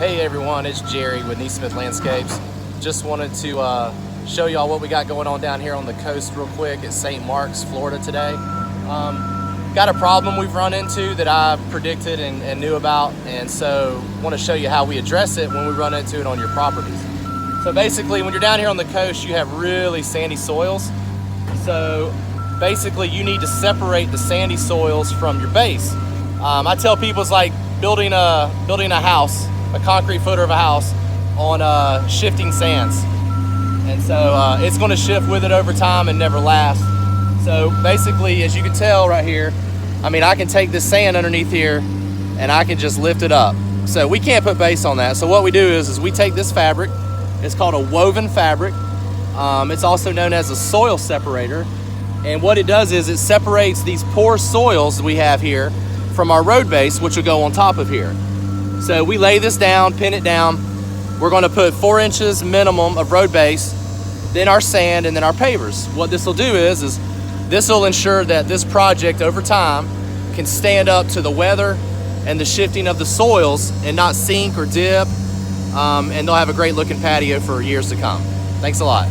Hey everyone, it's Jerry with Neesmith Landscapes. Just wanted to show y'all what we got going on down here on the coast real quick at St. Mark's, Florida today. Got a problem we've run into that I predicted and knew about, and so want to show you how we address it when we run into it on your properties. So basically, when you're down here on the coast, you have really sandy soils. So basically, you need to separate the sandy soils from your base. I tell people it's like building a house, a concrete footer of a house on shifting sands. And so it's going to shift with it over time and never last. So basically, as you can tell right here, I mean, I can take this sand underneath here and I can just lift it up. So we can't put base on that. So what we do is we take this fabric. It's called a woven fabric. It's also known as a soil separator. And what it does is it separates these porous soils we have here from our road base, which will go on top of here. So we lay this down, pin it down. We're going to put 4 inches minimum of road base, then our sand, and then our pavers. What this will do is this will ensure that this project over time can stand up to the weather and the shifting of the soils and not sink or dip, and they'll have a great looking patio for years to come. Thanks a lot.